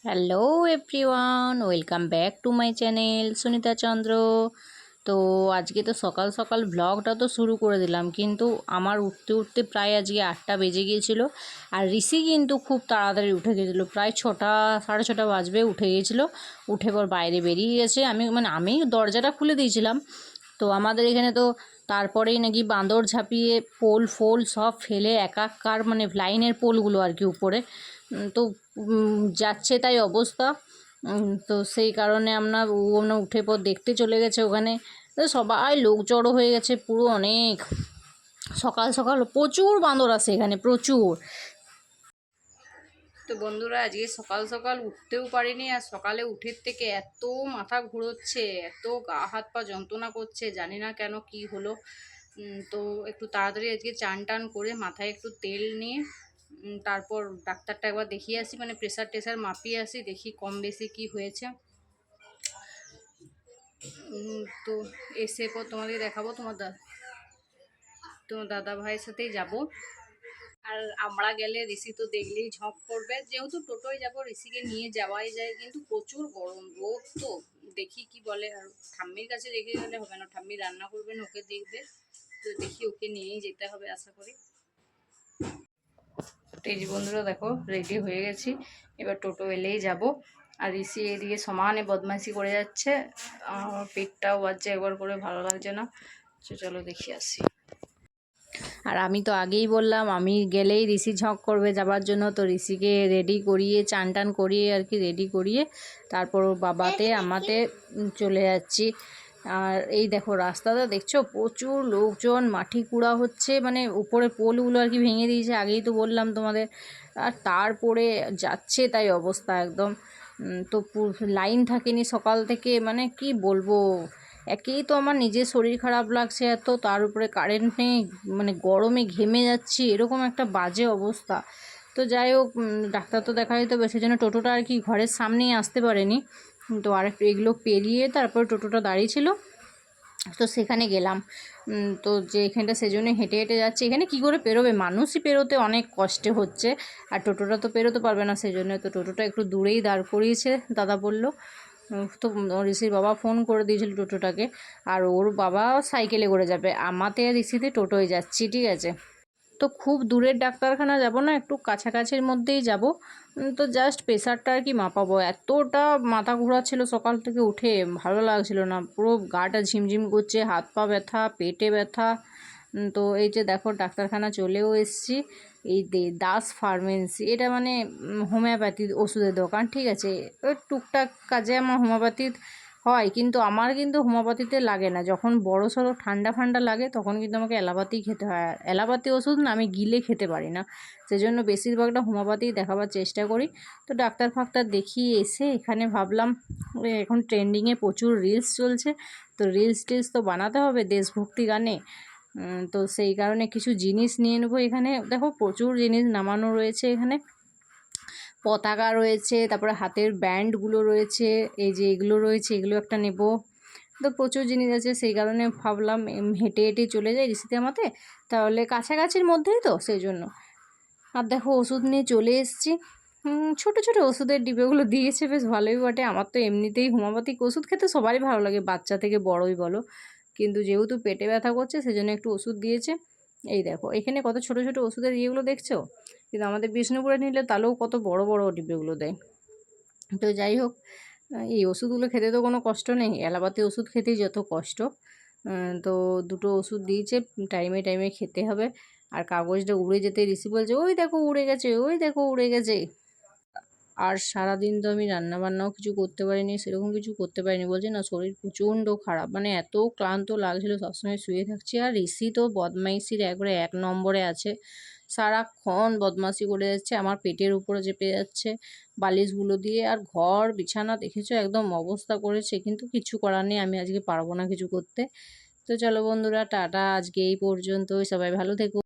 Hello everyone, welcome back to my channel Sunita Chandra. তো আজকে তো সকাল সকাল ব্লগটা তো শুরু করে দিলাম, কিন্তু আমার উঠতে উঠতে প্রায় আজকে 8টা বেজে গিয়েছিলো। আর ঋষি কিন্তু খুব তাড়াতাড়ি উঠে গিয়েছিলো, প্রায় 6টা 6:30 বাজবে উঠে গিয়েছিলো। উঠে পর বাইরে বেরিয়ে গেছে, আমি দরজাটা খুলে দিয়েছিলাম। তো আমাদের এখানে তো তারপরেই নাকি বাঁদর ঝাঁপিয়ে পোল ফোল সব ফেলে একাকার, মানে লাইনের পোলগুলো আর কি উপরে তো যাচ্ছে তাই অবস্থা। তো সেই কারণে আমরা উঠে পর দেখতে চলে গেছে ওখানে। তো সবাই লোক জড়ো হয়ে গেছে পুরো, অনেক সকাল সকাল প্রচুর বাঁদর আসে এখানে, প্রচুর। তো বন্ধুরা, আজকে সকাল সকাল উঠতেও পারিনি, আর সকালে উঠের থেকে এত মাথা ঘুরোচ্ছে, এত গা হাত পা যন্ত্রণা করছে, জানি না কেন কি হলো। তো একটু তাড়াতাড়ি আজকে চান টান করে মাথায় একটু তেল নিয়ে তারপর ডাক্তারটা একবার দেখিয়ে আসি, মানে প্রেশার টেশার মাপিয়ে আসি, দেখি কম বেশি কি হয়েছে। তো এসে পর তোমাদের দেখাবো, তোমার দাদা ভাইয়ের সাথেই যাব। আর আমরা গেলে ঋষি তো দেখলেই ঝঁক করবে, যেহেতু টোটোয় যাব ঋষিকে নিয়ে যাওয়াই যায়, কিন্তু প্রচুর গরম রোদ, তো দেখি কি বলে। আর ঠাম্মির কাছে রেখে গেলে হবে না, ঠাম্মি রান্না করবেন, ওকে দেখবে, তো দেখি ওকে নিয়েই যেতে হবে আশা করি। এই যে বন্ধুরা দেখো, রেডি হয়ে গেছি, এবার টোটো এলেই যাব। আর ঋষি এদিকে সমানে বদমাইশি করে যাচ্ছে, আমার পেটটাও বাজছে একবার করে, ভালো লাগছে না। চলো দেখি আসি। আর আমি তো আগেই বললাম, আমি গেলেই ঋষি ঝঁক করবে যাবার জন্য, তো ঋষিকে রেডি করিয়ে চান টান করিয়ে আর কি, রেডি করিয়ে তারপর ওর বাবাতে আমাতে চলে যাচ্ছি। আর এই দেখো রাস্তাটা দেখছো, প্রচুর লোকজন, মাটি কুড়া হচ্ছে, মানে উপরে পোলগুলো আর কি ভেঙে দিয়েছে, আগেই তো বললাম তোমাদের। আর তারপরে যাচ্ছে তাই অবস্থা একদম। তো লাইন থাকেনি সকাল থেকে, মানে কি বলবো। একেই তো আমার নিজের শরীর খারাপ লাগছে এত, তার উপরে কারেন্ট নেই, মানে গরমে ঘেমে যাচ্ছি, এরকম একটা বাজে অবস্থা। তো যাই হোক, ডাক্তার তো দেখাই তো, সেজন্য টোটোটা আর কি ঘরের সামনেই আসতে পারেনি। তো আর এগুলো পেরিয়ে তারপর টোটোটা দাঁড়িয়ে ছিল, তো সেখানে গেলাম। তো যে এখানটা সেজন্য হেঁটে হেঁটে যাচ্ছে, এখানে কি করে পেরোবে, মানুষই পেরোতে অনেক কষ্টে হচ্ছে, আর টোটোটা তো পেরোতে পারবে না, সেজন্য তো টোটোটা একটু দূরেই দাঁড় করিয়েছে দাদা বলল। তো ঋষির বাবা ফোন করে দিয়েছিল টোটোটাকে, আর ওর বাবা সাইকেলে করে যাবে, আমাতে আর ঋষিতে টোটোয় যাচ্ছি, ঠিক আছে। তো খুব দূরের ডাক্তারখানা যাব না, একটু কাছাকাছির মধ্যেই যাব। তো জাস্ট প্রেশারটা আর কি মাপাবো, এতটা মাথা ঘোরাচ্ছিল সকাল থেকে উঠে, ভালো লাগছিল না, পুরো গাটা ঝিমঝিম করছে, হাত পা ব্যথা, পেটে ব্যথা। তো এই যে দেখো ডাক্তারখানা চলেও এসেছি, এই দাস ফার্মেসি, এটা মানে হোমিওপ্যাথি ওষুধের দোকান, ঠিক আছে। ওই টুকটাক কাজে আমার হোমিওপ্যাথি হয়, কিন্তু আমার কিন্তু হোমিওপ্যাথিতে লাগে না, যখন বড় সড়ো ঠান্ডা ফান্ডা লাগে তখন কিন্তু আমাকে অ্যালোপ্যাথি খেতে হয়, আর অ্যালোপ্যাথি ওষুধ না আমি গিলে খেতে পারি না, সেজন্য বেশিরভাগটা হোমিওপ্যাথি দেখাবার চেষ্টা করি। তো ডাক্তার ফাক্তার দেখিয়ে এসে এখানে ভাবলাম, এখন ট্রেন্ডিংয়ে প্রচুর রিলস চলছে, তো রিলস টিলস তো বানাতে হবে দেশভক্তি গানে। তো সেই কারণে কিছু জিনিস নিয়ে নেবো। এখানে দেখো প্রচুর জিনিস নামানো রয়েছে, এখানে পতাকা রয়েছে, তারপরে হাতের ব্যান্ডগুলো রয়েছে, এই যে এগুলো রয়েছে, এগুলো একটা নেব। তো প্রচুর জিনিস আছে, সেই কারণে ভাবলাম হেঁটে হেঁটে চলে যাই ঋষিতে আমাতে, তাহলে কাছাকাছির মধ্যেই তো, সেই জন্য। আর দেখো ওষুধ নিয়ে চলে এসেছি। ছোটো ছোটো ওষুধের ডিবেগুলো দিয়েছে, বেশ ভালোই বটে। আমার তো এমনিতেই হোমিওপ্যাথিক ওষুধ খেতে সবারই ভালো লাগে, বাচ্চা থেকে বড়ই বলো, কিন্তু যেহেতু পেটে ব্যথা করছে সেজন্য একটু ওষুধ দিয়েছে। এই দেখো এখানে কত ছোটো ছোটো ওষুধের ইয়েগুলো দেখছো, কিন্তু আমাদের বিষ্ণুপুরে নিলে তাহলেও কত বড় বড় ডিবেগুলো দেয়। তো যাই হোক, এই ওষুধগুলো খেতে তো কোনো কষ্ট নেই, অ্যালোপ্যাথি ওষুধ খেতেই যত কষ্ট। তো দুটো ওষুধ দিয়েছে, টাইমে টাইমে খেতে হবে। আর কাগজটা উড়ে যেতে ঋষি বলছে, ওই দেখো উড়ে গেছে, ওই দেখো উড়ে গেছে। আর সারাদিন তো আমি রান্নাবান্নাও কিছু করতে পারিনি, সেরকম কিছু করতে পারিনি, বলছি না শরীর প্রচণ্ড খারাপ, মানে এত ক্লান্ত লাগছিলো, সবসময় শুয়ে থাকছি। আর ঋষি তো বদমাইশির একবারে 1 নম্বরে আছে, সারাক্ষণ বদমাশি করে যাচ্ছে, আমার পেটের উপরে চেপে যাচ্ছে বালিশগুলো দিয়ে। আর ঘর বিছানা দেখেছো একদম অবস্থা করেছে, কিন্তু কিছু করার নেই, আমি আজকে পারবো না কিছু করতে। তো চলো বন্ধুরা, টাটা, আজকে এই পর্যন্তই, সবাই ভালো থেকো।